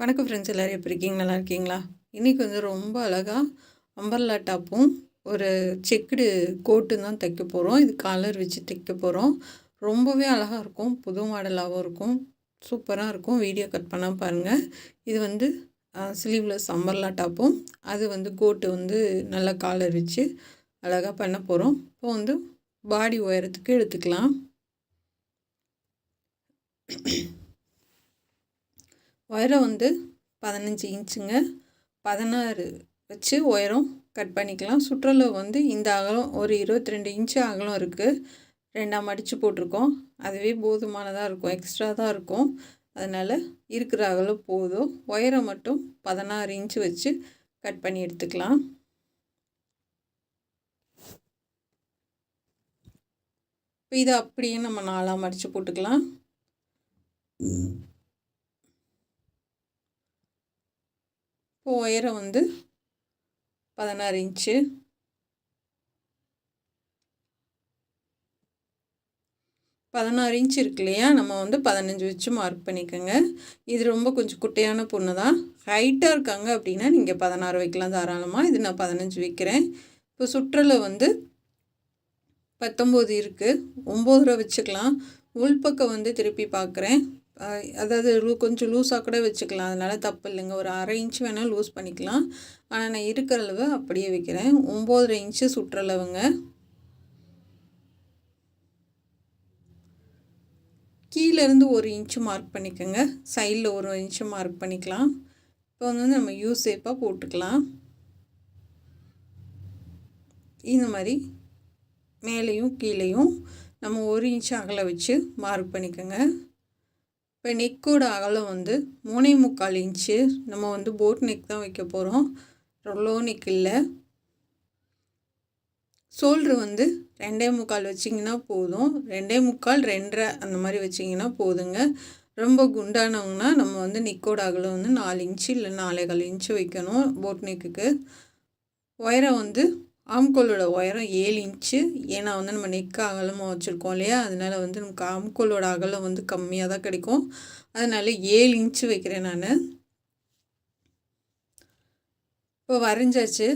வணக்கம் ஃப்ரெண்ட்ஸ், எல்லோரும் எப்படி இருக்கீங்க? நல்லா இருக்கீங்களா? இன்றைக்கி வந்து ரொம்ப அழகாக அம்பர்லா டாப்பும் ஒரு செக்குடு கோட்டு தான் தைக்க போகிறோம். இது காலர் வச்சு தைக்க போகிறோம். ரொம்பவே அழகாக இருக்கும், புது மாடலாகவும் இருக்கும், சூப்பராக இருக்கும். வீடியோ கட் பண்ணால் பாருங்கள். இது வந்து ஸ்லீவ்லெஸ் அம்பர்லா டாப்பும் அது வந்து கோட்டு வந்து நல்லா காலர் வச்சு அழகாக பண்ண போகிறோம். இப்போ வந்து பாடி உயரத்துக்கு எடுத்துக்கலாம். உயரம் வந்து 15 இன்ச்சுங்க. 16 வச்சு உயரம் கட் பண்ணிக்கலாம். சுற்றளவு வந்து இந்த அகலம் ஒரு 22 இன்ச்சு அகலம் இருக்குது. 2ஆக மடித்து போட்டிருக்கோம். அதுவே போதுமானதாக இருக்கும், எக்ஸ்ட்ரா தான் இருக்கும். அதனால் இருக்கிற அகலம் போதும். உயரம் மட்டும் 16 இன்ச்சு வச்சு கட் பண்ணி எடுத்துக்கலாம். இப்போ இதை அப்படியே நம்ம 4ஆக மடித்து போட்டுக்கலாம். இப்போ உயரம் வந்து 16 இன்ச்சு. இன்ச்சு இருக்கு இல்லையா, நம்ம வந்து 15 வச்சு மார்க் பண்ணிக்கோங்க. இது ரொம்ப கொஞ்சம் குட்டையான பொண்ணு தான். ஹைட்டாக இருக்காங்க அப்படின்னா நீங்கள் 16 வைக்கலாம் தாராளமாக. இது நான் 15 வைக்கிறேன். இப்போ சுற்றளவு வந்து 19 இருக்குது. 9.5 வச்சுக்கலாம். உள்பக்கம் வந்து திருப்பி பார்க்குறேன். அதாவது கொஞ்சம் லூஸாக கூட வச்சுக்கலாம், அதனால் தப்பு இல்லைங்க. ஒரு 1/2 இன்ச்சு வேணால் லூஸ் பண்ணிக்கலாம். ஆனால் நான் இருக்கிற அளவு அப்படியே வைக்கிறேன். 9.5 இன்ச்சு சுற்றளவுங்க. கீழேருந்து 1 இன்ச்சு மார்க் பண்ணிக்கோங்க. சைடில் 1 இன்ச்சு மார்க் பண்ணிக்கலாம். இப்போ வந்து நம்ம யூ ஷேப்பாக போட்டுக்கலாம். இந்த மாதிரி மேலேயும் கீழேயும் நம்ம 1 இன்ச்சு அகல வச்சு மார்க் பண்ணிக்கோங்க. இப்போ நெக்கோட அகலம் வந்து 3.25 இன்ச்சு. நம்ம வந்து போட் நெக் தான் வைக்க போகிறோம், லோ நெக் இல்லை. ஷோல்ட்ரு வந்து 2.25 வச்சிங்கன்னா போதும். 2.25 2.5 அந்த மாதிரி வச்சிங்கன்னா போதுங்க. ரொம்ப குண்டானவங்கன்னா நம்ம வந்து நெக்கோட அகலம் வந்து 4 இன்ச்சு இல்லை 4.25 இன்ச்சு வைக்கணும் போட் நெக்குக்கு. உயரம் வந்து ஆம்கோலோட உயரம் 7 இன்ச்சு. ஏன்னா வந்து நம்ம நெக்கு அகலமாக வச்சுருக்கோம் இல்லையா, அதனால் வந்து நமக்கு ஆம்கோலோட அகலம் வந்து கம்மியாக தான் கிடைக்கும். அதனால் 7 இன்ச்சு வைக்கிறேன் நான். இப்போ வரைஞ்சாச்சு.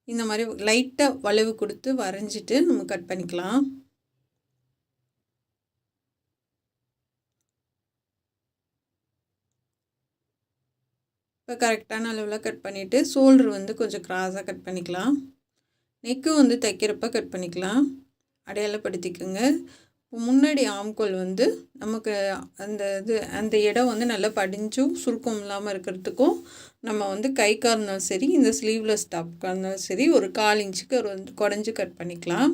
இந்த மாதிரி லைட்டாக வளைவு கொடுத்து வரைஞ்சிட்டு நம்ம கட் பண்ணிக்கலாம். இப்போ கரெக்டான அளவில் கட் பண்ணிவிட்டு ஷோல்ட்ரு வந்து கொஞ்சம் கிராஸாக கட் பண்ணிக்கலாம். நெக்கு வந்து தைக்கிறப்ப கட் பண்ணிக்கலாம். அடையாளப்படுத்திக்கோங்க. முன்னாடி ஆம்கோல் வந்து நமக்கு அந்த இடம் வந்து நல்லா படிஞ்சும் சுருக்கம் இல்லாமல் இருக்கிறதுக்கும் நம்ம வந்து கைக்காக இருந்தாலும் சரி, இந்த ஸ்லீவ்லெஸ் டாப்காக இருந்தாலும் சரி, ஒரு 1/4 இன்ச்சுக்கு ஒரு குடஞ்சி கட் பண்ணிக்கலாம்.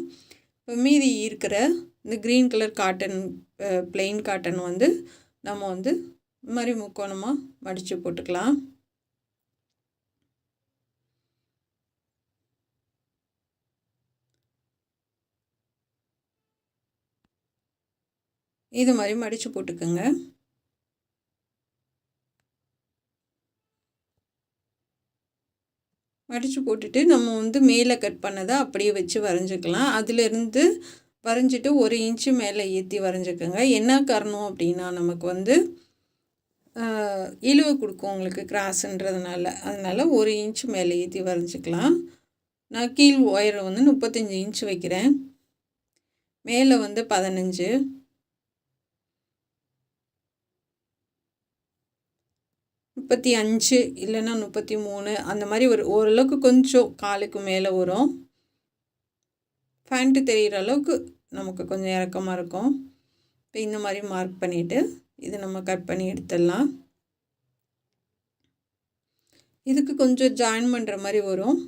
இப்போ மீதி இருக்கிற இந்த green colour cotton, plain cotton வந்து நம்ம வந்து இந்த மாதிரி முக்கோணமாக மடித்து போட்டுக்கலாம். இது மாதிரி மடித்து போட்டுக்கோங்க. மடித்து போட்டுட்டு நம்ம வந்து மேலே கட் பண்ணதை அப்படியே வச்சு வரைஞ்சிக்கலாம். அதிலேருந்து வரைஞ்சிட்டு 1 இன்ச்சு மேலே ஏற்றி வரைஞ்சிக்கோங்க. என்ன காரணம் அப்படின்னா நமக்கு வந்து இழுவை கொடுக்கும் உங்களுக்கு கிராஸுன்றதுனால. அதனால் 1 இன்ச்சு மேலே ஏற்றி வரைஞ்சிக்கலாம். நான் கீழ் உயரம் வந்து 35 இன்ச்சு வைக்கிறேன். மேலே வந்து 15, 35 இல்லைன்னா 33 அந்த மாதிரி ஓரளவுக்கு கொஞ்சம் காலுக்கு மேலே வரும். ஃபேண்ட்டு தெரிகிற அளவுக்கு நமக்கு கொஞ்சம் இறக்கமாக இருக்கும். இப்போ இந்த மாதிரி மார்க் பண்ணிவிட்டு இது நம்ம கட் பண்ணி எடுத்துடலாம். இதுக்கு கொஞ்சம் ஜாயின் பண்ணுற மாதிரி வரும்.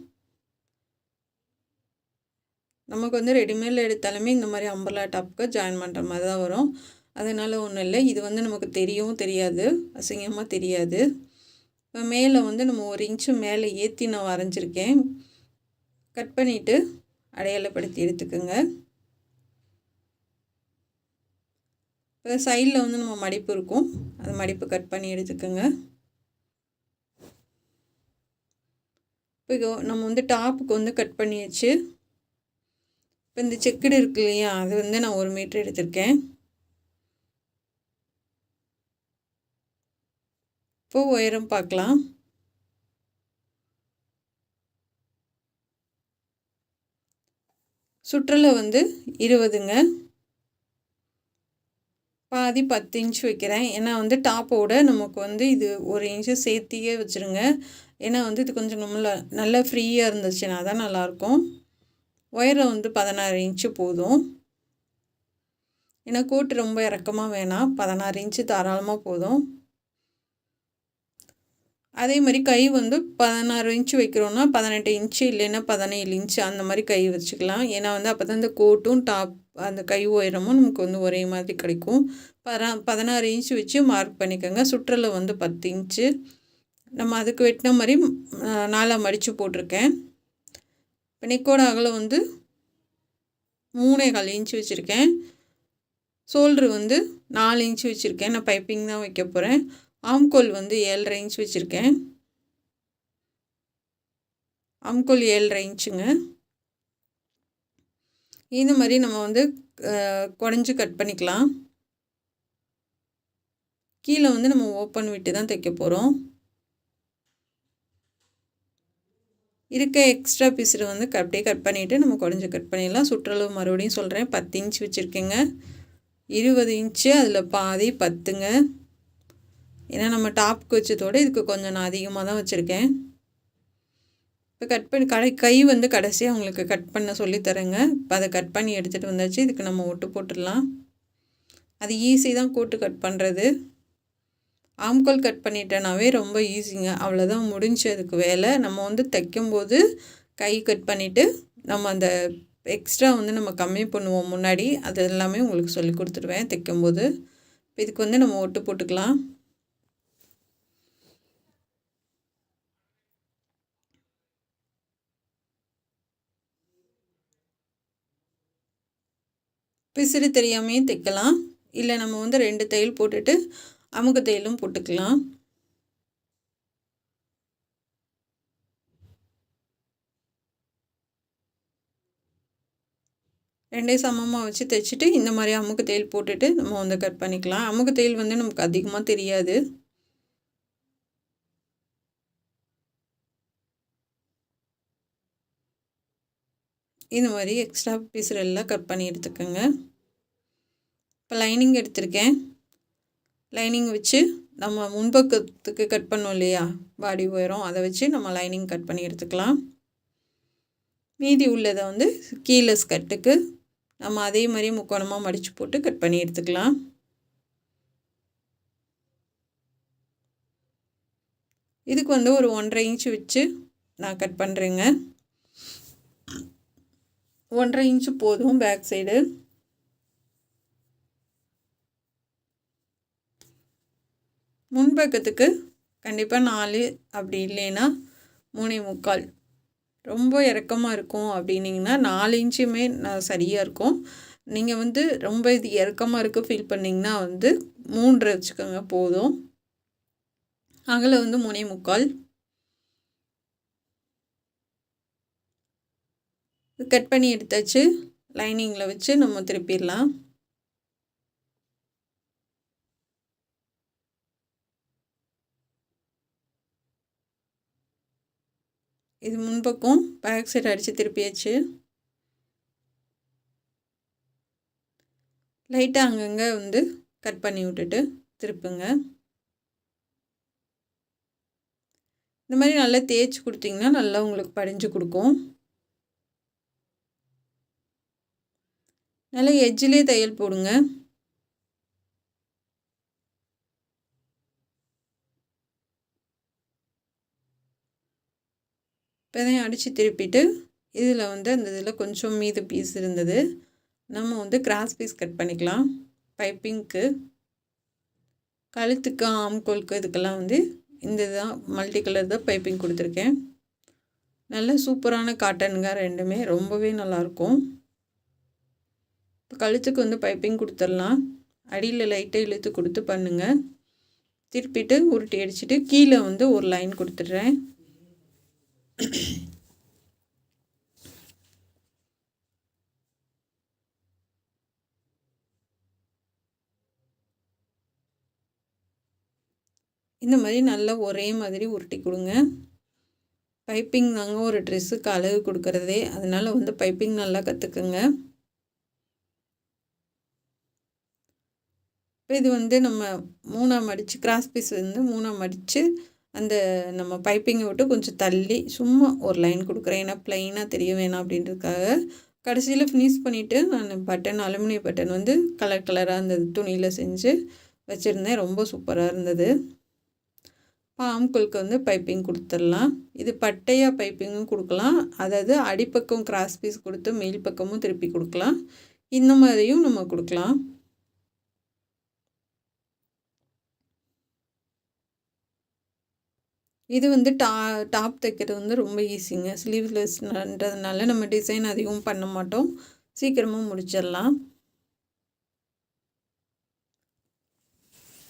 நமக்கு வந்து ரெடிமேடில் எடுத்தாலுமே இந்த மாதிரி அம்பர்லா டாப்புக்கு ஜாயின் பண்ணுற மாதிரி தான் வரும். அதனால் ஒன்றும் இல்லை. இது வந்து நமக்கு தெரியவும் தெரியாது, அசிங்கமாக தெரியாது. இப்போ மேலே வந்து நம்ம 1 இன்ச்சு மேலே ஏற்றி நான் வரைஞ்சிருக்கேன். கட் பண்ணிவிட்டு அடையாளப்படுத்தி எடுத்துக்கோங்க. இப்போ சைடில் வந்து நம்ம மடிப்பு இருக்கும், அந்த மடிப்பு கட் பண்ணி எடுத்துக்கோங்க. இப்போ நம்ம வந்து டாப்புக்கு வந்து கட் பண்ணியாச்சு. இப்போ இந்த செக்குடு இருக்கு இல்லையா, அது வந்து நான் 1 மீட்டர் எடுத்திருக்கேன். இப்போ உயரம் பார்க்கலாம். சுற்றளவு வந்து 20ங்க. பாதி 10 இன்ச் வைக்கிறேன். ஏன்னா வந்து டாப்போட நமக்கு வந்து இது 1 இன்ச்சு சேர்த்தியே வச்சுருங்க. ஏன்னா வந்து இது கொஞ்சம் நல்லா ஃப்ரீயாக இருந்துச்சுன்னா தான் நல்லாயிருக்கும். உயரம் வந்து 16 இன்ச்சு போதும். ஏன்னா கோட்டு ரொம்ப இறக்கமாக வேணாம், 16 இன்ச்சு தாராளமாக போதும். அதே மாதிரி கை வந்து 16 இன்ச்சு வைக்கிறோன்னா 18 இன்ச்சு இல்லைன்னா 17 இன்ச்சு அந்த மாதிரி கை வச்சுக்கலாம். ஏன்னா வந்து அப்போ தான் இந்த கோட்டும் டாப் அந்த கை உயரமும் நமக்கு வந்து ஒரே மாதிரி கிடைக்கும். 16 இன்ச்சு வச்சு மார்க் பண்ணிக்கோங்க. சுற்றளவு வந்து 10 இன்ச்சு. நம்ம அதுக்கு வெட்டின மாதிரி 4 மடித்து போட்டிருக்கேன். இப்போ நெக்கோட அகலம் வந்து 3.25 இன்ச்சு வச்சுருக்கேன். ஷோல்ட்ரு வந்து 4 இன்ச்சு வச்சுருக்கேன். நான் பைப்பிங் தான் வைக்க போகிறேன். ஆம்கோல் வந்து 7.5 இன்ச் வச்சுருக்கேன். ஆம்கோல் 7.5 இன்ச்சுங்க. இந்த மாதிரி நம்ம வந்து குடஞ்சி கட் பண்ணிக்கலாம். கீழே வந்து நம்ம ஓப்பன் விட்டு தான் தைக்க போகிறோம். இருக்க எக்ஸ்ட்ரா பீஸில் வந்து அப்படியே கட் பண்ணிவிட்டு நம்ம குடஞ்சி கட் பண்ணிடலாம். சுற்றளவு மறுபடியும் சொல்கிறேன், 10 இன்ச் வச்சுருக்கேங்க. 20 இன்ச்சு அதில் பாதி 10ங்க. ஏன்னா நம்ம டாப்புக்கு வச்சதோடு இதுக்கு கொஞ்சம் நான் அதிகமாக தான் வச்சுருக்கேன். இப்போ கட் பண்ணி கை வந்து கடைசியாக உங்களுக்கு கட் பண்ண சொல்லித்தரேங்க. இப்போ அதை கட் பண்ணி எடுத்துகிட்டு வந்தாச்சு. இதுக்கு நம்ம ஒட்டு போட்டுடலாம். அது ஈஸி தான் கோட்டு கட் பண்ணுறது. ஆம்கோல் கட் பண்ணிட்டேனாவே ரொம்ப ஈஸிங்க. அவ்வளோதான், முடிஞ்சு அதுக்கு வேலை. நம்ம வந்து தைக்கும்போது கை கட் பண்ணிவிட்டு நம்ம அந்த எக்ஸ்ட்ரா வந்து நம்ம கம்மி பண்ணுவோம் முன்னாடி. அது எல்லாமே உங்களுக்கு சொல்லி கொடுத்துருவேன் தைக்கும்போது. இப்போ இதுக்கு வந்து நம்ம ஒட்டு போட்டுக்கலாம். பிசிறு தெரியாமையும் தைக்கலாம். இல்லை நம்ம வந்து 2 தையல் போட்டுட்டு அமுக்கு தையலும் போட்டுக்கலாம். ரெண்டையும் சமமாக வச்சு தைச்சிட்டு இந்த மாதிரி அமுக்கு தையல் போட்டுட்டு நம்ம வந்து கட் பண்ணிக்கலாம். அமுக்கு தையல் வந்து நமக்கு அதிகமாக தெரியாது. இந்த மாதிரி எக்ஸ்ட்ரா பீஸில் எல்லாம் கட் பண்ணி எடுத்துக்கோங்க. இப்போ லைனிங் எடுத்திருக்கேன். லைனிங் வச்சு நம்ம முன்பக்கத்துக்கு கட் பண்ணோம் இல்லையா, பாடி உயரம், அதை வச்சு நம்ம லைனிங் கட் பண்ணி எடுத்துக்கலாம். மீதி உள்ளதை வந்து கீழே ஸ்கர்ட்டுக்கு நம்ம அதே மாதிரி முக்கோணமாக மடித்து போட்டு கட் பண்ணி எடுத்துக்கலாம். இதுக்கு வந்து ஒரு 1.5 இன்ச்சு வச்சு நான் கட் பண்ணுறேங்க. 1.5 இன்ச்சு போதும் பேக் சைடு. முன்பக்கத்துக்கு கண்டிப்பாக 4, அப்படி இல்லைன்னா 3.25. ரொம்ப இறக்கமாக இருக்கும் அப்படின்னிங்கன்னா 4 இன்ச்சுமே சரியாக இருக்கும். நீங்கள் வந்து ரொம்ப இது இறக்கமாக இருக்குது ஃபீல் பண்ணிங்கன்னா வந்து 3 வச்சுக்கோங்க போதும். அகலம் வந்து 3.25. கட் பண்ணி எடுத்தாச்சு. லைனிங்கில் வச்சு நம்ம திருப்பிடலாம். இது முன்பக்கம் பேக் சைடு அடித்து திருப்பியாச்சு. லைட்டாக அங்கங்கே வந்து கட் பண்ணி விட்டுட்டு திருப்புங்க. இந்த மாதிரி நல்லா தேய்ச்சி கொடுத்தீங்கன்னா நல்லா உங்களுக்கு படிஞ்சு கொடுக்கும். நல்லா எட்ஜிலே தையல் போடுங்க. இப்போதையும் அடித்து திருப்பிட்டு இதில் வந்து அந்த இதில் கொஞ்சம் மீது பீஸ் இருந்தது, நம்ம வந்து கிராஸ் பீஸ் கட் பண்ணிக்கலாம். பைப்பிங்க்கு, கழுத்துக்கு, ஆம்கோலுக்கு இதுக்கெல்லாம் வந்து இந்த தான் மல்டி கலர் தான் பைப்பிங் கொடுத்துருக்கேன். நல்ல சூப்பரான காட்டனுங்க, ரெண்டுமே ரொம்பவே நல்லாயிருக்கும். இப்போ கழுத்துக்கு வந்து பைப்பிங் கொடுத்துடலாம். அடியில் லைட்டாக இழுத்து கொடுத்து பண்ணுங்கள். திருப்பிட்டு உருட்டி அடிச்சுட்டு கீழே வந்து ஒரு லைன் கொடுத்துட்றேன். இந்த மாதிரி நல்லா ஒரே மாதிரி உருட்டி கொடுங்க. பைப்பிங் தாங்க ஒரு ட்ரெஸ்ஸுக்கு அழகு கொடுக்குறதே, அதனால் வந்து பைப்பிங் நல்லா கற்றுக்குங்க. இப்போ இது வந்து நம்ம 3ஆக மடித்து கிராஸ் பீஸ் வந்து 3ஆக மடித்து அந்த நம்ம பைப்பிங்கை விட்டு கொஞ்சம் தள்ளி சும்மா ஒரு லைன் கொடுக்குறேன். ஏன்னா ப்ளைனாக தெரிய வேணாம் அப்படின்றதுக்காக. கடைசியில் ஃபினிஷ் பண்ணிவிட்டு நான் பட்டன் அலுமினிய பட்டன் வந்து கலர் கலராக அந்த துணியில் செஞ்சு வச்சுருந்தேன். ரொம்ப சூப்பராக இருந்தது. ஆம்கோலுக்கு வந்து பைப்பிங் கொடுத்துடலாம். இது பட்டையாக பைப்பிங்கும் கொடுக்கலாம், அதாவது அடிப்பக்கம் கிராஸ் பீஸ் கொடுத்து மேல் பக்கமும் திருப்பி கொடுக்கலாம். இந்த மாதிரியும் நம்ம கொடுக்கலாம். இது வந்து டாப் தைக்கிறது வந்து ரொம்ப ஈஸிங்க. ஸ்லீவ்லெஸ்ன்றதுனால நம்ம டிசைன் அதிகமும் பண்ண மாட்டோம், சீக்கிரமாக முடிச்சிடலாம்.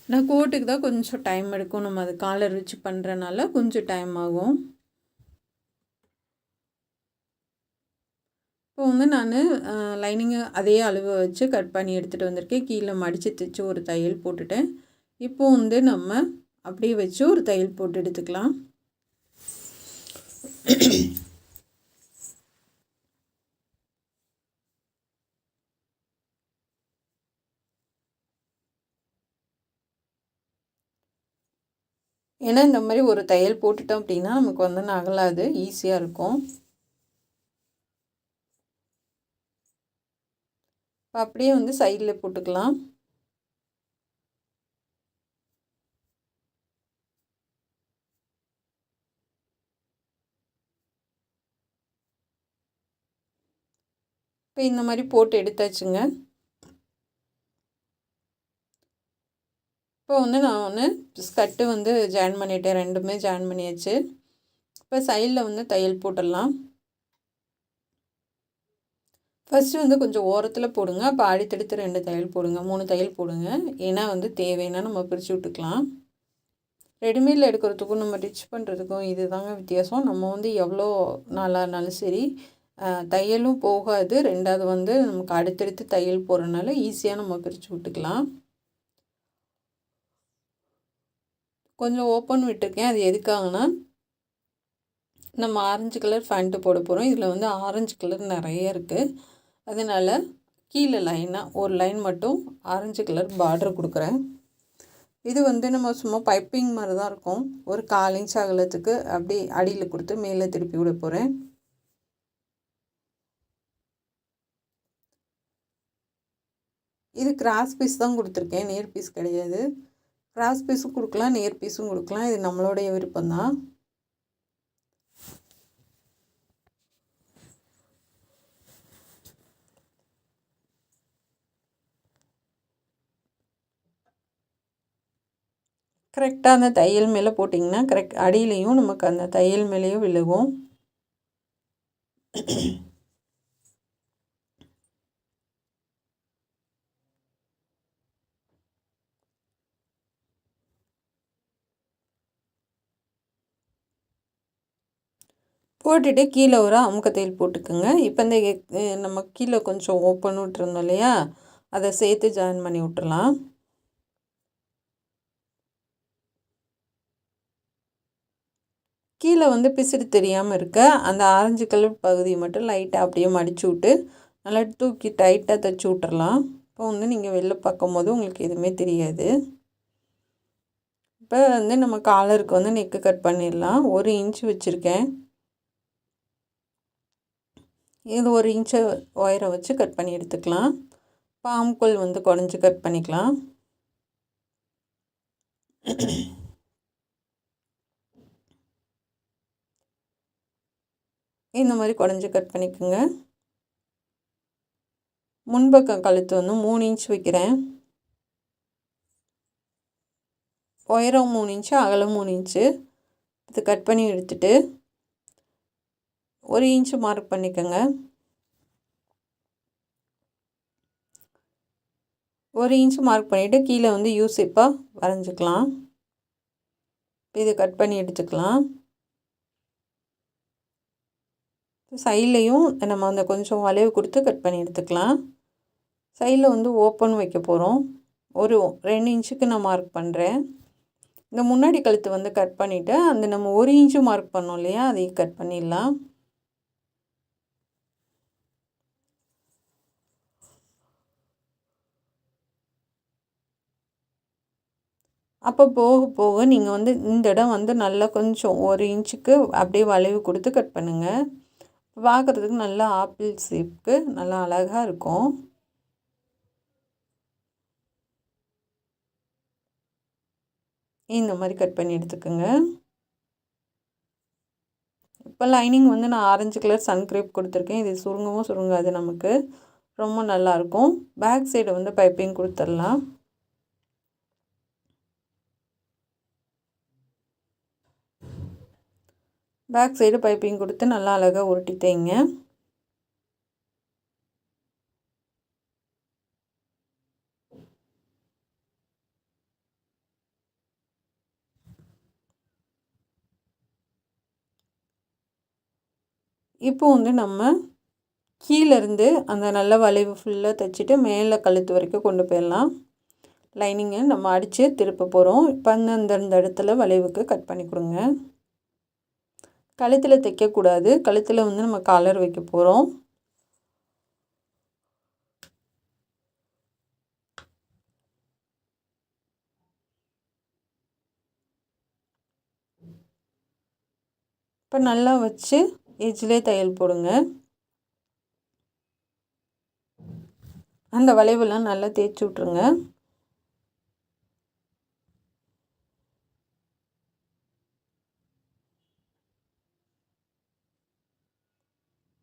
நான் கோட்டுக்கு தான் கொஞ்சம் டைம் எடுக்கும், நம்ம அது காலர் வச்சு பண்ணுறனால கொஞ்சம் டைம் ஆகும். இப்போ வந்து நான் லைனிங்கை அதே அளவு வச்சு கட் பண்ணி எடுத்துகிட்டு வந்திருக்கேன். கீழே மடித்து தைச்சு ஒரு தையல் போட்டுட்டேன். இப்போது வந்து நம்ம அப்படியே வச்சு ஒரு தையல் போட்டு எடுத்துக்கலாம். ஏன்னா இந்த மாதிரி ஒரு தையல் போட்டுட்டோம் அப்படின்னா நமக்கு வந்து நகலாது, ஈஸியாக இருக்கும். இப்போ அப்படியே வந்து சைடில் போட்டுக்கலாம். இப்போ இந்த மாதிரி போட்டு எடுத்தாச்சுங்க. இப்போ வந்து நான் ஸ்கர்ட்டு வந்து ஜாயின் பண்ணிட்டேன், ரெண்டுமே ஜாயின் பண்ணியாச்சு. இப்போ சைடில் வந்து தையல் போட்டுடலாம். ஃபஸ்ட்டு வந்து கொஞ்சம் ஓரத்தில் போடுங்க, அப்போ அடுத்தடுத்து 2 தையல் போடுங்க, 3 தையல் போடுங்க. ஏன்னா வந்து தேவைன்னா நம்ம பிரித்து விட்டுக்கலாம். ரெடிமேடில் எடுக்கிறதுக்கும் நம்ம டிச் பண்ணுறதுக்கும் இது தாங்க வித்தியாசம். நம்ம வந்து எவ்வளோ நாளாக இருந்தாலும் சரி தையலும் போகாது, 2வது வந்து நமக்கு அடுத்தடுத்து தையல் போடுறதுனால ஈஸியாக நம்ம பிரித்து விட்டுக்கலாம். கொஞ்சம் ஓப்பன் விட்டுருக்கேன், அது எதுக்காகனா நம்ம ஆரஞ்சு கலர் ஃபேண்ட்டு போட போகிறோம். இதில் வந்து ஆரஞ்சு கலர் நிறைய இருக்குது, அதனால் கீழே லைனாக ஒரு லைன் மட்டும் ஆரஞ்சு கலர் பார்டர் கொடுக்குறேன். இது வந்து நம்ம சும்மா பைப்பிங் மாதிரி தான் இருக்கும். ஒரு 1/4 இன்ச் அகலத்துக்கு அப்படி அடியில் கொடுத்து மேலே திருப்பி விட போகிறேன். இது கிராஸ் பீஸ் தான் கொடுத்துருக்கேன், நேர் பீஸ் கிடையாது. கிராஸ் பீஸும் கொடுக்கலாம், நேர் பீஸும் கொடுக்கலாம், இது நம்மளுடைய விருப்பம்தான். கரெக்டாக அந்த தையல் மேலே போட்டிங்கன்னா கரெக்ட் அடியிலையும் நமக்கு அந்த தையல் மேலேயும் விழுகும். போட்டுட்டு கீழே ஒரு அமுக்க தையல் போட்டுக்குங்க. இப்போ இந்த நம்ம கீழே கொஞ்சம் ஓப்பன் விட்டுருந்தோம் இல்லையா, அதை சேர்த்து ஜாயின் பண்ணி விட்டுறலாம். கீழே வந்து பிசுறு தெரியாமல் இருக்க அந்த ஆரஞ்சு கலர் பகுதியை மட்டும் லைட்டாக அப்படியே மடித்து விட்டு நல்லா தூக்கி டைட்டாக தைச்சி விட்டுறலாம். இப்போ வந்து நீங்கள் வெளில பார்க்கும் போது உங்களுக்கு எதுவுமே தெரியாது. இப்போ வந்து நம்ம காலருக்கு வந்து நெக்கு கட் பண்ணிடலாம். 1 இன்ச்சு வச்சுருக்கேன். இது 1 இன்ச்சு ஒயரை வச்சு கட் பண்ணி எடுத்துக்கலாம். பாம்கோல் வந்து குறைஞ்சி கட் பண்ணிக்கலாம். இந்த மாதிரி குறைஞ்சி கட் பண்ணிக்கோங்க. முன்பக்கம் கழுத்து வந்து 3 இன்ச் வைக்கிறேன். உயரம் 3 இன்ச்சு, அகலம் 3 இன்ச்சு. இது கட் பண்ணி எடுத்துட்டு 1 இன்ச்சு மார்க் பண்ணிக்கோங்க. 1 இன்ச்சு மார்க் பண்ணிவிட்டு கீழே வந்து யூ ஷேப்பாக வரைஞ்சிக்கலாம். இது கட் பண்ணி எடுத்துக்கலாம். சைட்லேயும் நம்ம அந்த கொஞ்சம் வளைவு கொடுத்து கட் பண்ணி எடுத்துக்கலாம். சைடில் வந்து ஓப்பன் வைக்க போகிறோம். ஒரு 2 இன்ச்சுக்கு நான் மார்க் பண்ணுறேன். இந்த முன்னாடி கழுத்து வந்து கட் பண்ணிவிட்டு அந்த நம்ம 1 இன்ச்சு மார்க் பண்ணோம் இல்லையா, அதையும் கட் பண்ணிடலாம். அப்போ போக போக நீங்கள் வந்து இந்த இடம் வந்து நல்லா கொஞ்சம் 1 இன்ச்சுக்கு அப்படியே வளைவு கொடுத்து கட் பண்ணுங்கள். பார்க்குறதுக்கு நல்லா ஆப்பிள் ஷேப்க்கு நல்லா அழகாக இருக்கும். இந்த மாதிரி கட் பண்ணி எடுத்துக்கோங்க. இப்போ லைனிங் வந்து நான் ஆரஞ்சு கலர் சன்க்ரேப் கொடுத்துருக்கேன். இது சுருங்கவும் சுருங்காது, நமக்கு ரொம்ப நல்லாயிருக்கும். பேக் சைடு வந்து பைப்பிங் கொடுத்துடலாம். பேக் சைடு பைப்பிங் கொடுத்து நல்லா அழகாக உருட்டி தைங்க. இப்போ வந்து நம்ம கீழேருந்து அந்த நல்ல வளைவு ஃபுல்லாக தைச்சிட்டு மேலே கழுத்து வரைக்கும் கொண்டு போயிடலாம். லைனிங்கை நம்ம அடித்து திருப்ப போகிறோம். இப்போ அந்தந்த இடத்துல வளைவுக்கு கட் பண்ணி கொடுங்க. கழுத்தில் தைக்கக்கூடாது, கழுத்தில் வந்து நம்ம காலர் வைக்க போகிறோம். இப்போ நல்லா வச்சு எட்ஜ்லேயே தையல் போடுங்க. அந்த வளைவுலாம் நல்லா தேய்ச்சி விட்ருங்க.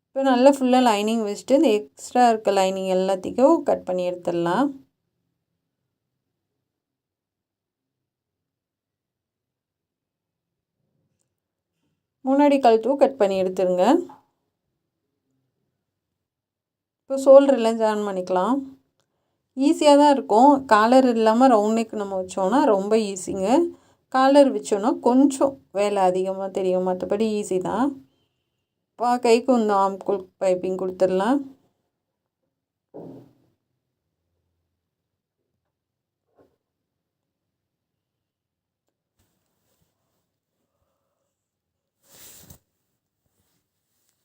இப்போ நல்லா ஃபுல்லாக லைனிங் வச்சுட்டு இந்த எக்ஸ்ட்ரா இருக்க லைனிங் எல்லாத்தையும் கட் பண்ணி எடுத்துடலாம். முன்னாடி கழுத்தும் கட் பண்ணி எடுத்துருங்க. இப்போ ஷோல்டர்லாம் ஜாயின் பண்ணிக்கலாம். ஈஸியாக தான் இருக்கும். காலர் இல்லாமல் ரவுண்ட் நெக் நம்ம வச்சோன்னா ரொம்ப ஈஸிங்க. காலர் வச்சோன்னா கொஞ்சம் வேலை அதிகமாக தெரியும், மற்றபடி ஈஸி தான். இப்போ கைக்கு வந்து ஆம்கோல் பைப்பிங் கொடுத்துடலாம்.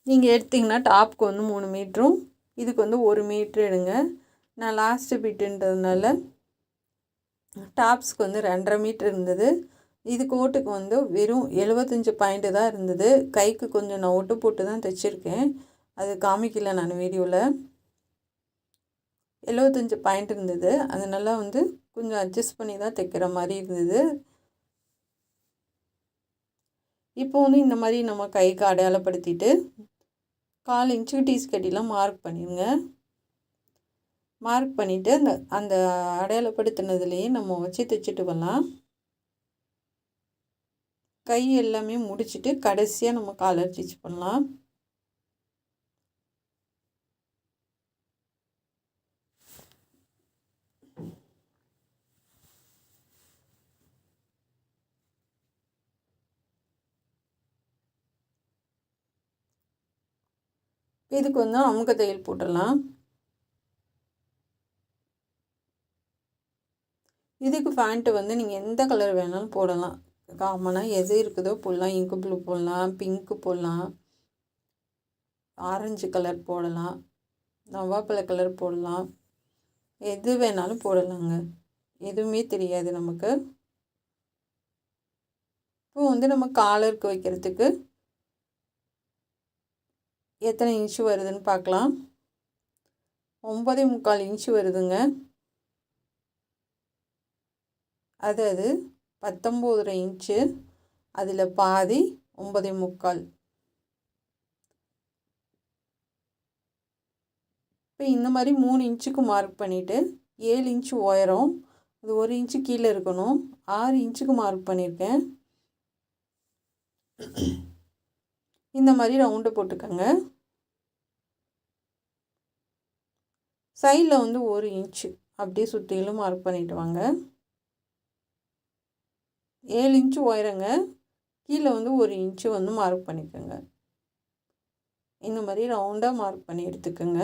நீங்கள் எடுத்திங்கன்னா டாப்புக்கு வந்து 3 மீட்டரும் இதுக்கு வந்து 1 மீட்ரு எடுங்க. நான் லாஸ்ட்டு பிட்டுன்றதுனால டாப்ஸ்க்கு வந்து 2.5 மீட்ரு இருந்தது. இது கோட்டுக்கு வந்து வெறும் 75 பாயிண்ட்டு தான் இருந்தது. கைக்கு கொஞ்சம் நான் ஒட்டு போட்டு தான் தைச்சிருக்கேன், அது காமிக்கல நான் வீடியோவில். 75 பாயிண்ட் இருந்தது, அதனால் வந்து கொஞ்சம் அட்ஜஸ்ட் பண்ணி தான் தைக்கிற மாதிரி இருந்தது. இப்போ வந்து இந்த மாதிரி நம்ம கைக்கு அடையாளப்படுத்திட்டு 1/4 இன்ச்சுக்கு டீஸ் கட்டிலாம் மார்க் பண்ணிடுங்க. மார்க் பண்ணிவிட்டு அந்த அடையாளப்படுத்தினதுலேயே நம்ம வச்சு தைச்சிட்டு வரலாம். கை எல்லாமே முடிச்சுட்டு கடைசியாக நம்ம காலர் ஸ்டிச் பண்ணலாம். இதுக்கு வந்து அமுக்க தையல் போட்டுடலாம். இதுக்கு ஃபேண்ட்டு வந்து நீங்கள் எந்த கலர் வேணாலும் போடலாம். காமனாக எது இருக்குதோ போடலாம். இங்கு ப்ளூ போடலாம், பிங்க்கு போடலாம், ஆரஞ்சு கலர் போடலாம், நவாப்பழ கலர் போடலாம், எது வேணாலும் போடலாங்க, எதுவுமே தெரியாது நமக்கு. இப்போ வந்து நம்ம காலருக்கு வைக்கிறதுக்கு எத்தனை இன்ச்சு வருதுன்னு பார்க்கலாம். 9.25 இன்ச்சு வருதுங்க. அது 19.5 இன்ச்சு, அதில் பாதி 9.25. இப்போ இந்த மாதிரி 3 இன்ச்சுக்கு மார்க் பண்ணிவிட்டு 7 இன்ச்சு உயரம், அது 1 இன்ச்சு கீழே இருக்கணும். 6 இன்ச்சுக்கு மார்க் பண்ணியிருக்கேன். இந்த மாதிரி ரவுண்டு போட்டுக்கோங்க. சைடில் வந்து 1 இன்ச்சு அப்படியே சுற்றிலும் மார்க் பண்ணிவிட்டு வாங்க. 7 இன்ச்சு உயரங்க, கீழே வந்து 1 இன்ச்சு வந்து மார்க் பண்ணிக்கோங்க. இந்த மாதிரி ரவுண்டாக மார்க் பண்ணி எடுத்துக்கோங்க.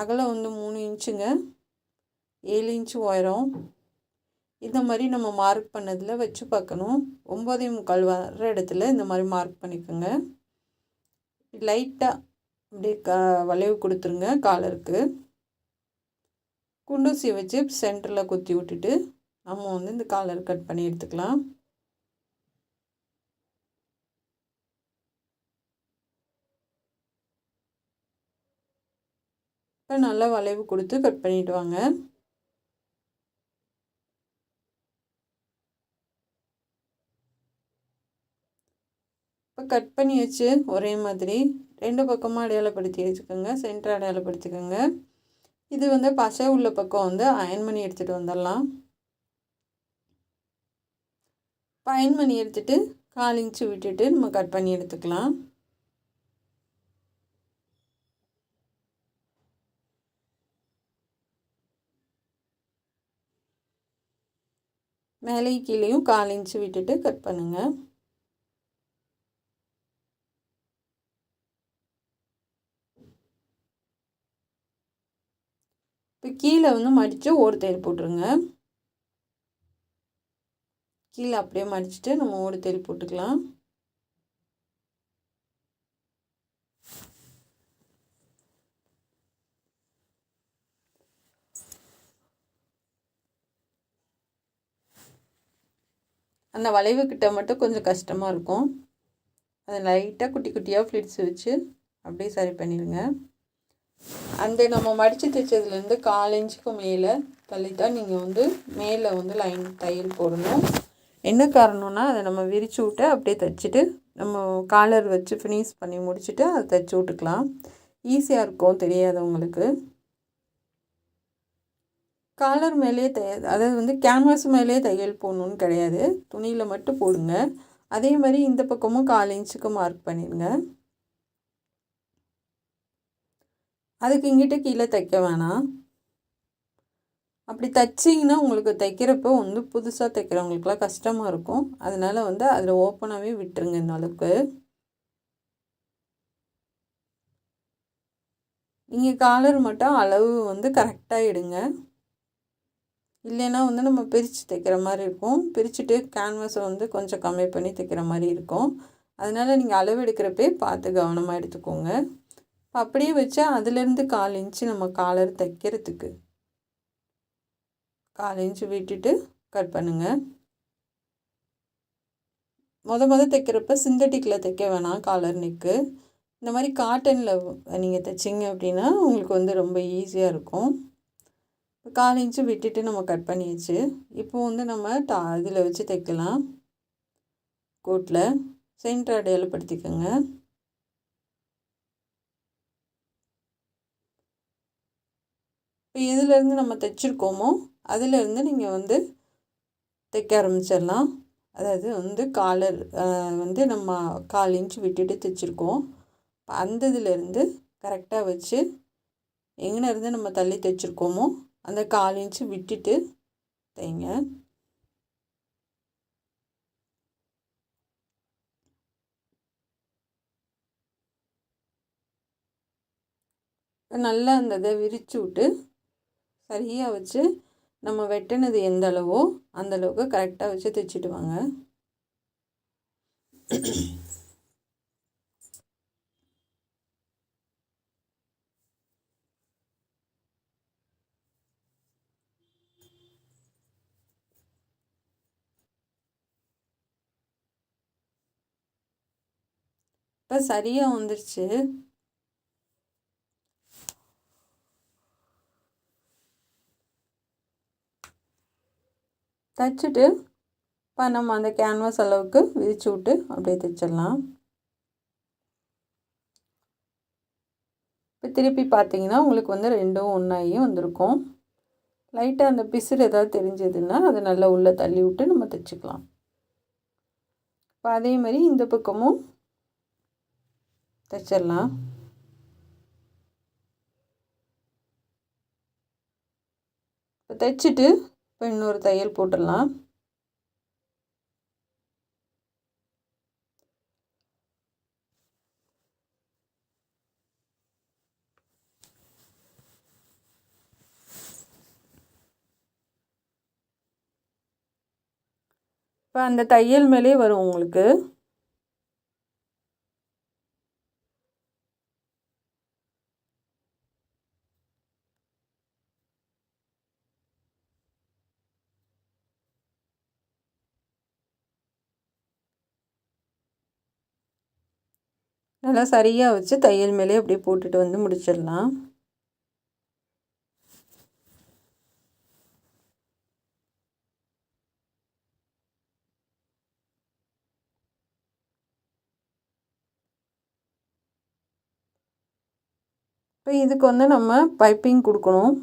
அகலம் வந்து 3 இன்ச்சுங்க, 7 இன்ச் உயரம். இந்த மாதிரி நம்ம மார்க் பண்ணதில் வச்சு பார்க்கணும். 9.25 வர இடத்துல இந்த மாதிரி மார்க் பண்ணிக்கோங்க. லைட்டாக அப்படியே வளைவு கொடுத்துருங்க காலருக்கு. குண்டூசி வச்சு சென்டரில் குத்தி விட்டுட்டு நம்ம வந்து இந்த காலர் கட் பண்ணி எடுத்துக்கலாம். இப்போ நல்லா வளைவு கொடுத்து கட் பண்ணிட்டு வாங்க. இப்போ கட் பண்ணி வச்சு ஒரே மாதிரி 2 பக்கமும் அடையாளப்படுத்தி வச்சுக்கோங்க. சென்டர் அடையாளப்படுத்திக்கோங்க. இது வந்து பசை உள்ள பக்கம் வந்து அயன் பண்ணி எடுத்துகிட்டு வந்துடலாம். இப்போ அயன் பண்ணி எடுத்துகிட்டு 4 இன்ச்சு விட்டுட்டு நம்ம கட் பண்ணி எடுத்துக்கலாம். மேலேயும் கீழேயும் 4 இன்ச்சு விட்டுட்டு கட் பண்ணுங்கள். இப்போ கீழே வந்து மடித்து ஓடு தையல் போட்டுருங்க. கீழே அப்படியே மடிச்சுட்டு நம்ம ஓடு தையல் போட்டுக்கலாம். அந்த வளைவுக்கிட்ட மட்டும் கொஞ்சம் கஷ்டமாக இருக்கும். அதை லைட்டாக குட்டி குட்டியாக ஃப்ளிட்ஸ் வச்சு அப்படியே சரி பண்ணிடுங்க. அந்த நம்ம மடித்து தைச்சதுலேருந்து 4 இன்ச்சுக்கு மேலே தள்ளித்தான் நீங்கள் வந்து மேலே வந்து லைன் தையல் போடணும். என்ன காரணம்னா அதை நம்ம விரித்து விட்டு அப்படியே தைச்சிட்டு நம்ம காலர் வச்சு ஃபினிஷ் பண்ணி முடிச்சுட்டு அதை தைச்சி விட்டுக்கலாம். ஈஸியாக இருக்கும் தெரியாதவங்களுக்கு. காலர் மேலேயே அதாவது வந்து கேன்வாஸ் மேலேயே தையல் போடணுன்னு கிடையாது. துணியில் மட்டும் போடுங்க. அதே மாதிரி இந்த பக்கமும் 4 இன்ச்சுக்கு மார்க் பண்ணிடுங்க. அதுக்கு இங்கிட்ட கீழே தைக்க வேணாம். அப்படி தைச்சிங்கன்னா உங்களுக்கு தைக்கிறப்போ வந்து புதுசாக தைக்கிறவங்களுக்குலாம் கஷ்டமாக இருக்கும். அதனால் வந்து அதில் ஓப்பனாகவே விட்டுருங்க. இந்த அளவுக்கு நீங்கள் காலர் மட்டும் அளவு வந்து கரெக்டாக எடுங்க. இல்லைன்னா வந்து நம்ம பிரித்து தைக்கிற மாதிரி இருக்கும். பிரிச்சுட்டு கேன்வாஸை வந்து கொஞ்சம் கம்மி பண்ணி தைக்கிற மாதிரி இருக்கும். அதனால் நீங்கள் அளவு எடுக்கிறப்பே பார்த்து கவனமாக எடுத்துக்கோங்க. அப்படியே வச்சு அதுலேருந்து 4 இன்ச்சு நம்ம காலர் தைக்கிறதுக்கு 4 இன்ச்சு விட்டுட்டு கட் பண்ணுங்கள். மொதல் தைக்கிறப்ப சிந்தட்டிக்கில் தைக்க வேணாம். காலர் நெக்கு இந்த மாதிரி காட்டனில் நீங்கள் தைச்சிங்க அப்படின்னா உங்களுக்கு வந்து ரொம்ப ஈஸியாக இருக்கும். 4 இன்ச்சு விட்டுட்டு நம்ம கட் பண்ணியாச்சு. இப்போ வந்து நம்ம இதில் வச்சு தைக்கலாம். கோட்டில் சென்டர் அடையாளப்படுத்திக்கோங்க. இப்போ எதுலேருந்து நம்ம தைச்சிருக்கோமோ அதிலேருந்து நீங்கள் வந்து தைக்க ஆரம்பிச்சிடலாம். அதாவது வந்து காலர் வந்து நம்ம 4 இன்ச்சு விட்டுட்டு தைச்சிருக்கோம். அந்த இதிலேருந்து கரெக்டாக வச்சு எங்கே இருந்து நம்ம தள்ளி தைச்சிருக்கோமோ அந்த 4 இன்ச்சு விட்டுட்டு தைங்க. நல்லா அந்த இதை விரித்து விட்டு சரியாக வச்சு நம்ம வெட்டினது எந்த அளவோ அந்த அளவுக்கு கரெக்டாக வச்சு தைச்சிட்டு வாங்க. இப்போ சரியாக வந்துருச்சு. தைச்சிட்டு இப்போ நம்ம அந்த கேன்வாஸ் அளவுக்கு விரித்து விட்டு அப்படியே தைச்சிடலாம். இப்போ திருப்பி பார்த்தீங்கன்னா உங்களுக்கு வந்து ரெண்டும் ஒன்றாயும் வந்திருக்கும். லைட்டாக அந்த பிசுறு ஏதாவது தெரிஞ்சதுன்னா அதை நல்லா உள்ளே தள்ளி விட்டு நம்ம தைச்சிக்கலாம். இப்போ அதே மாதிரி இந்த பக்கமும் தைச்சிடலாம். இப்போ தைச்சிட்டு இப்போ இன்னொரு தையல் போட்டுடலாம். இப்போ அந்த தையல் மேலே வரும் உங்களுக்கு. நல்லா சரியாக வச்சு தையல் மேலே அப்படியே போட்டுட்டு வந்து முடிச்சிடலாம். இப்போ இதுக்கு வந்து நம்ம பைப்பிங் கொடுக்கணும்.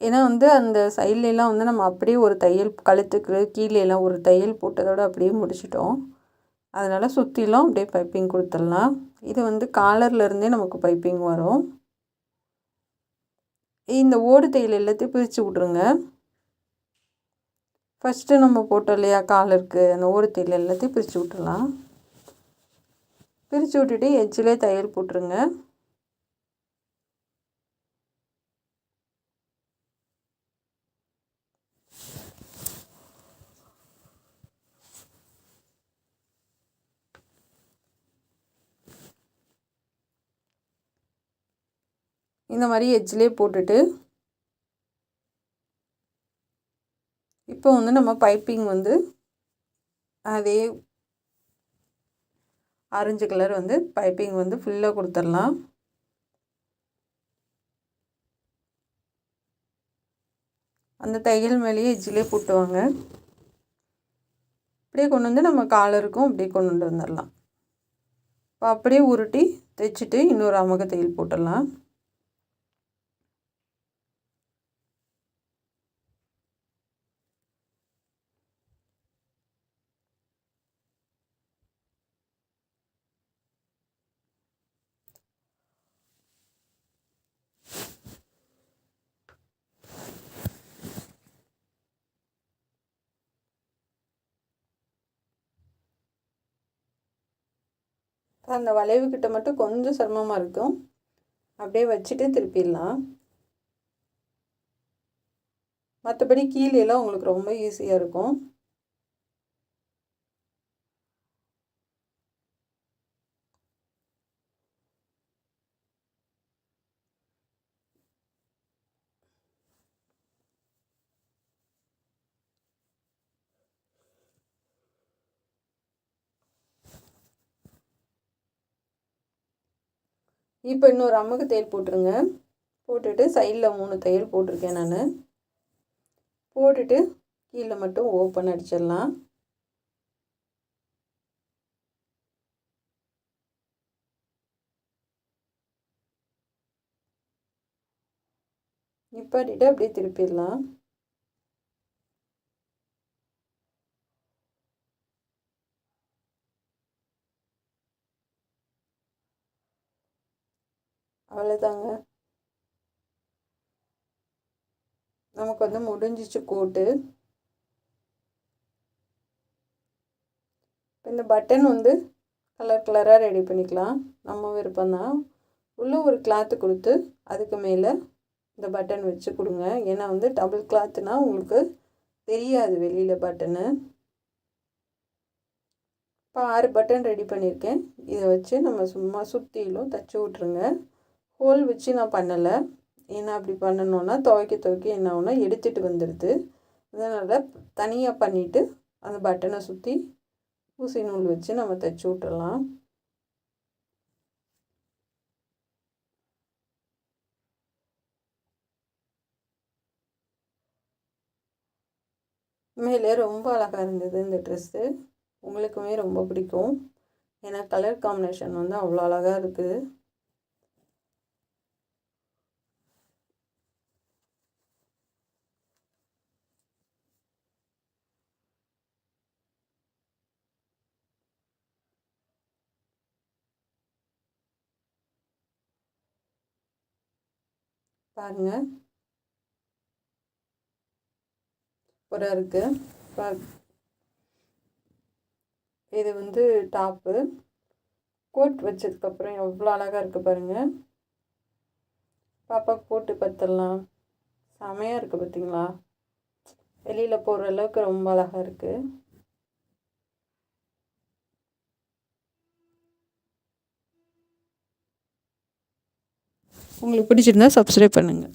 ஏன்னா வந்து அந்த சைட்லலாம் வந்து நம்ம அப்படியே ஒரு தையல் கழுத்துக்கு கீழேலாம் ஒரு தையல் போட்டதோடு அப்படியே முடிச்சிட்டோம். அதனால் சுற்றிலும் அப்படியே பைப்பிங் கொடுத்துடலாம். இது வந்து காலர்லேருந்தே நமக்கு பைப்பிங் வரும். இந்த ஓடு தையல் எல்லாத்தையும் பிரித்து விட்ருங்க. ஃபஸ்ட்டு நம்ம போட்டோம் இல்லையா காலருக்கு, அந்த ஓடு தையல் எல்லாத்தையும் பிரித்து விட்டுடலாம். பிரித்து விட்டுட்டு எட்ஜிலே தையல் போட்டுருங்க. இந்த மாதிரி எட்ஜிலே போட்டுட்டு இப்போ வந்து நம்ம பைப்பிங் வந்து அதே ஆரஞ்சு கலர் வந்து பைப்பிங் வந்து ஃபுல்லாக கொடுத்துடலாம். அந்த தையல் மேலேயே எட்ஜிலே போட்டுவாங்க. அப்படியே கொண்டு வந்து நம்ம காலருக்கும் அப்படியே கொண்டு வந்துடலாம். இப்போ அப்படியே உருட்டி தைச்சிட்டு இன்னொரு அமுக தையல் போட்டுடலாம். அந்த வளைவுக்கிட்ட மட்டும் கொஞ்சம் சிரமமாக இருக்கும். அப்படியே வச்சுட்டு திருப்பிடலாம். மற்றபடி கீழேலாம் உங்களுக்கு ரொம்ப ஈஸியாக இருக்கும். இப்போ இன்னொரு அமுக்கு தையல் போட்டுருங்க. போட்டுட்டு சைடில் 3 தையல் போட்டிருக்கேன் நான். போட்டுட்டு கீழே மட்டும் ஓப்பன் அடிச்சிடலாம். நிப்பாட்டிட்டு அப்படியே திருப்பிடலாம். அவ்வளோதாங்க, நமக்கு வந்து முடிஞ்சிச்சு கோட்டு. இந்த பட்டன் வந்து கலர் கலராக ரெடி பண்ணிக்கலாம். நம்ம விருப்பம்தான். உள்ளே ஒரு கிளாத்து கொடுத்து அதுக்கு மேலே இந்த பட்டன் வச்சு கொடுங்க. ஏன்னா வந்து டபுள் கிளாத்துனால் உங்களுக்கு தெரியாது வெளியில் பட்டனு. இப்போ 6 பட்டன் ரெடி பண்ணியிருக்கேன். இதை வச்சு நம்ம சும்மா சுற்றிலும் தைச்சி விட்ருங்க. ஹோல் வச்சு நான் பண்ணலை. ஏன்னா அப்படி பண்ணணுன்னா துவைக்க என்ன ஆகுனா எடுத்துகிட்டு வந்துடுது. அதனால் தனியாக பண்ணிவிட்டு அந்த பட்டனை சுற்றி ஊசி நூல் வச்சு நம்ம தைச்சி விட்டுறலாம். மேலே ரொம்ப அழகாக இருந்தது இந்த ட்ரெஸ்ஸு. உங்களுக்குமே ரொம்ப பிடிக்கும். ஏன்னா கலர் காம்பினேஷன் வந்து அவ்வளோ அழகாக இருக்குது. பாருங்கள், சூப்பராக இருக்குது. இது வந்து டாப்பு. கோட் வச்சதுக்கப்புறம் எவ்வளோ அழகாக இருக்குது பாருங்கள். பாப்பாவுக்கு போட்டு பார்த்துடலாம். செமையாக இருக்குது பார்த்தீங்களா? வெளியில் போகிற அளவுக்கு ரொம்ப அழகாக இருக்குது. உங்களுக்கு பிடிச்சிருந்தா சப்ஸ்கிரைப் பண்ணுங்கள்.